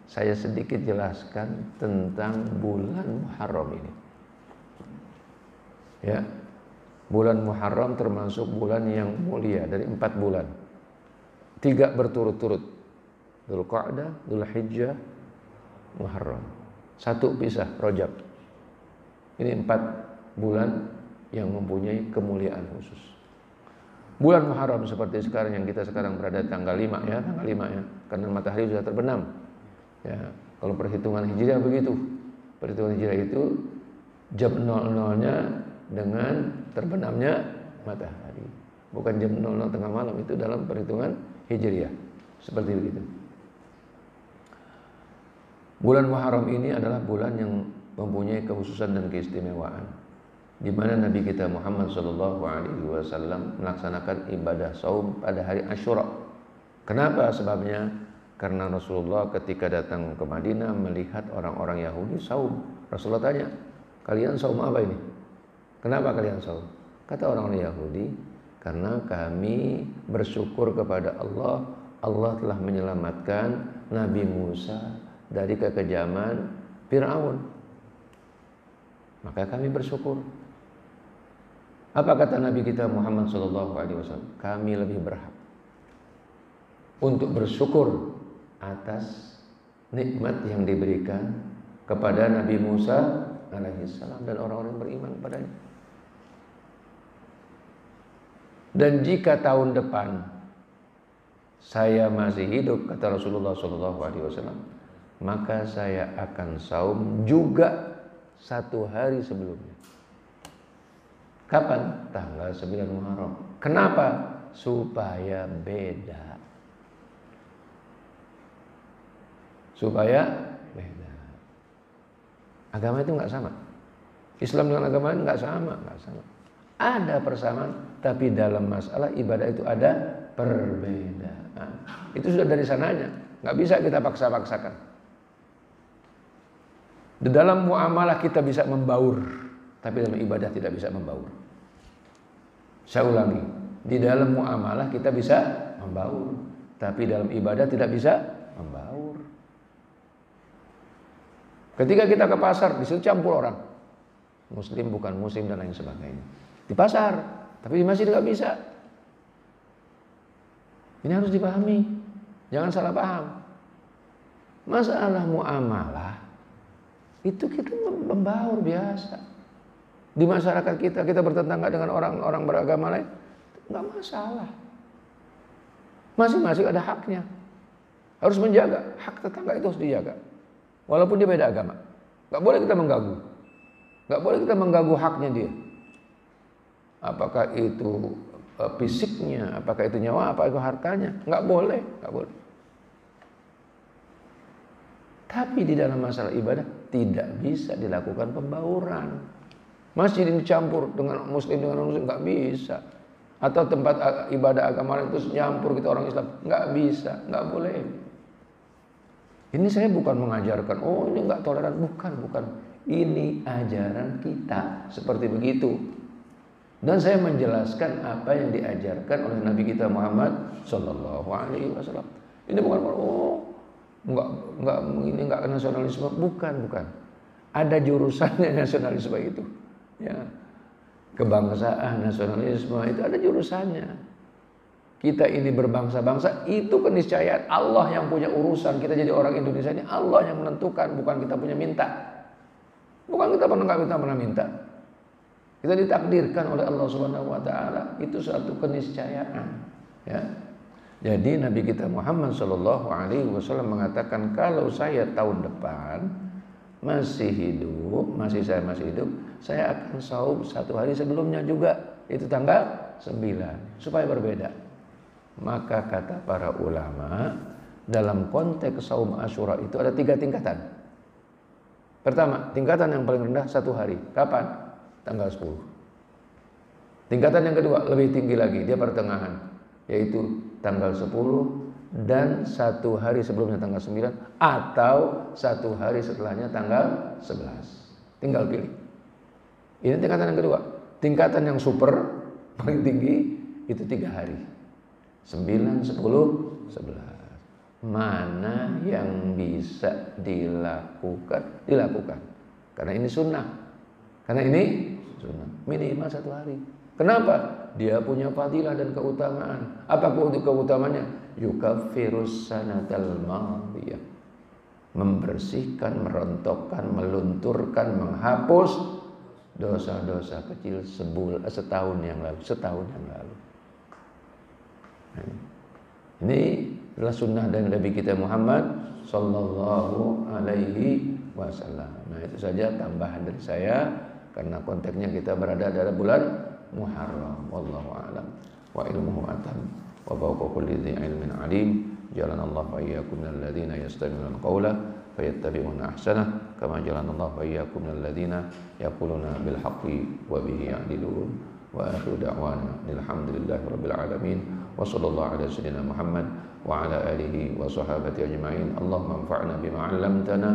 saya sedikit jelaskan tentang bulan Muharram ini. Ya, bulan Muharram termasuk bulan yang mulia dari 4 bulan. 3 berturut-turut, Dzulqa'dah, Dzulhijjah, Muharram. 1 pisah, Rajab. Ini 4 bulan yang mempunyai kemuliaan khusus. Bulan Muharram seperti sekarang yang kita sekarang berada tanggal 5 ya, tanggal 5 ya, karena matahari sudah terbenam. Ya, kalau perhitungan Hijriah begitu. Perhitungan Hijriah itu jam 00-nya dengan terbenamnya matahari. Bukan jam 00 tengah malam, itu dalam perhitungan Hijriah. Seperti begitu. Bulan Muharram ini adalah bulan yang mempunyai kekhususan dan keistimewaan, di mana Nabi kita Muhammad SAW melaksanakan ibadah saum pada hari Asyura. Kenapa sebabnya? Karena Rasulullah ketika datang ke Madinah melihat orang-orang Yahudi saum. Rasulullah tanya, kalian saum apa ini? Kenapa kalian saum? Kata orang-orang Yahudi, karena kami bersyukur kepada Allah. Allah telah menyelamatkan Nabi Musa dari kekejaman Fir'aun. Maka kami bersyukur. Apa kata Nabi kita Muhammad SAW? Kami lebih berhak untuk bersyukur atas nikmat yang diberikan kepada Nabi Musa alaihissalam dan orang-orang yang beriman kepadanya. Dan jika tahun depan saya masih hidup, kata Rasulullah SAW, maka saya akan saum juga 1 hari sebelumnya. Kapan? Tanggal 9 Muharram. Kenapa? Supaya beda. Supaya beda. Agama itu nggak sama. Islam dengan agama nggak sama, nggak sama. Ada persamaan, tapi dalam masalah ibadah itu ada perbedaan. Itu sudah dari sananya, nggak bisa kita paksa-paksakan. Di dalam muamalah kita bisa membaur, tapi dalam ibadah tidak bisa membaur. Saya ulangi, di dalam muamalah kita bisa membaur, tapi dalam ibadah tidak bisa membaur. Ketika kita ke pasar, di situ campur orang, Muslim bukan Muslim dan lain sebagainya. Di pasar, tapi di masjid nggak bisa. Ini harus dipahami, jangan salah paham. Masalah muamalah itu kita membaur biasa. Di masyarakat kita bertetangga dengan orang-orang beragama lain, nggak masalah. Masing-masing ada haknya. Harus menjaga hak tetangga, itu harus dijaga. Walaupun dia beda agama, nggak boleh kita mengganggu, nggak boleh kita mengganggu haknya dia. Apakah itu fisiknya, apakah itu nyawa, apakah itu hartanya, nggak boleh, nggak boleh. Tapi di dalam masalah ibadah tidak bisa dilakukan pembauran. Masjid ini campur dengan Muslim dengan non-Muslim, nggak bisa. Atau tempat ibadah agama lain terus nyampur kita orang Islam, nggak bisa, nggak boleh. Ini saya bukan mengajarkan, oh ini nggak toleran, bukan. Ini ajaran kita seperti begitu. Dan saya menjelaskan apa yang diajarkan oleh Nabi kita Muhammad Sallallahu Alaihi Wasallam. Ini bukan ini nggak nasionalisme, bukan. Ada jurusannya nasionalisme itu. Ya, kebangsaan, nasionalisme itu ada jurusannya. Kita ini berbangsa-bangsa, itu keniscayaan Allah yang punya urusan. Kita jadi orang Indonesia ini Allah yang menentukan, bukan kita punya minta. Bukan kita pernah minta. Kita ditakdirkan oleh Allah Subhanahu wa taala, itu suatu keniscayaan, ya. Jadi Nabi kita Muhammad sallallahu alaihi wasallam mengatakan, kalau saya tahun depan masih hidup, saya masih hidup, saya akan saum 1 hari sebelumnya juga, itu tanggal 9, supaya berbeda. Maka kata para ulama, dalam konteks saum Asyura itu ada 3 tingkatan. Pertama, tingkatan yang paling rendah 1 hari. Kapan? Tanggal 10. Tingkatan yang kedua lebih tinggi lagi, dia pertengahan, yaitu tanggal 10 dan 1 hari sebelumnya tanggal 9, atau 1 hari setelahnya tanggal 11. Tinggal pilih. Ini tingkatan yang kedua. Tingkatan yang super paling tinggi itu 3 hari. 9, 10, 11. mana yang bisa dilakukan. Karena ini sunnah. Minimal 1 hari. Kenapa? Dia punya fadilah dan keutamaan. Apa keutamaannya? Yukaffirus sanatal madiyah. Membersihkan, merontokkan, melunturkan, menghapus dosa-dosa kecil setahun yang lalu. Ini adalah sunnah dan Nabi kita Muhammad Sallallahu Alaihi Wasallam. Nah, itu saja tambahan dari saya karena konteksnya kita berada dalam bulan Muharram. Wallahu a'lam. Wa ilmuhu atam. Wa fawqa kulli dhi ilmin alim. Jalanallahu wa iyyakum minal ladzina yastami'una al-qawla fayattabi'una ahsanah. Kama jalanallahu wa iyyakum minal ladzina yaquluna bil haqqi wa bihi ya'dilun. Wa akhiru da'wana alhamdulillahi rabbil alamin. Wa sallallahu ala sayyidina Muhammad wa ala alihi wa sahabati ajma'in. Allahumma anfa'na bima 'allamtana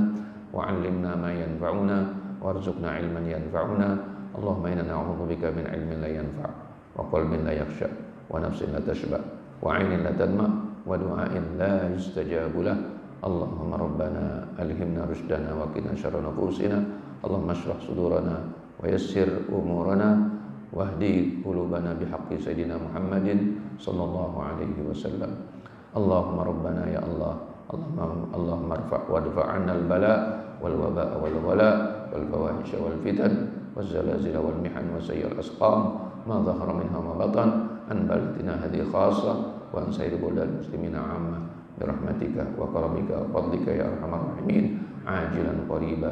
wa 'allimna ma yanfa'una warzuqna ilman yanfa'una. Allahumma inna na'udzubika min ilmin la yanfa' wa qalbin la yakhsha wa nafsin la tashba wa 'ainin la tadma wa du'ain la yustajabu lah. Allahumma rabbana alhimna rushdana wa qina syarra nufusina. Allahumma shrah sudurana wa yassir umurana wahdi qulubana bihaqqi sayyidina Muhammadin sallallahu alaihi wasallam. Allahumma rabbana ya Allah, Allahumma arfa' wadfa' 'anna al-bala wal waba' wal wala wal fawahisha wal fitan wal zalazil wal mihan wa sayyil asqam ma dhahara minha ma batan an balatina hadhihi khassa wa an sayyid bulal muslimina 'amma bi rahmatika wa karamika wa fadlika ya arhamar rahimin ajilan qariba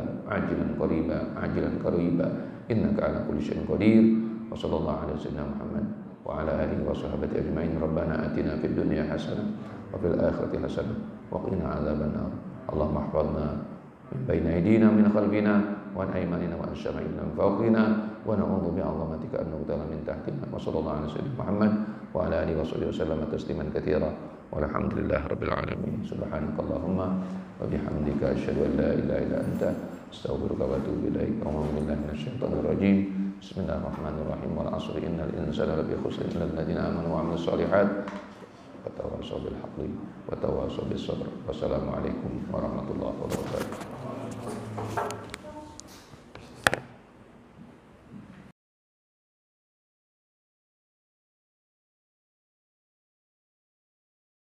innaka ala kulli syai'in qadir. Wa sallallahu ala sayyidina Muhammad wa ala alihi wa sahbihi ajma'in. Rabbana atina fid dunya hasanah wa fil akhirati hasanah wa qina adzabannar. Allahumma ihfazna min bayni aydina min khalfina wa an aymanina wa an shama'ilina min fawqina wa na'udzu bi'azamatika an nughtala min tahtina. Wa sallallahu ala sayyidina Muhammad wa ala alihi wa sahbihi wasallam tasliman katsira. Walhamdulillahi rabbil alamin. Subhanakallahumma wa bihamdika asyhadu an la ilaha illa anta astaghfiruka wa atubu ilaik. A'udzu billahi minasyaitonir rajim. Bismillahirrahmanirrahim. Wal 'asri innal insana lafi khusr illa alladziina aamanu wa 'amilus shalihaat wa tawassaw bil haqqi wa tawassaw bis sabr. Wassalamu alaikum warahmatullahi wabarakatuh.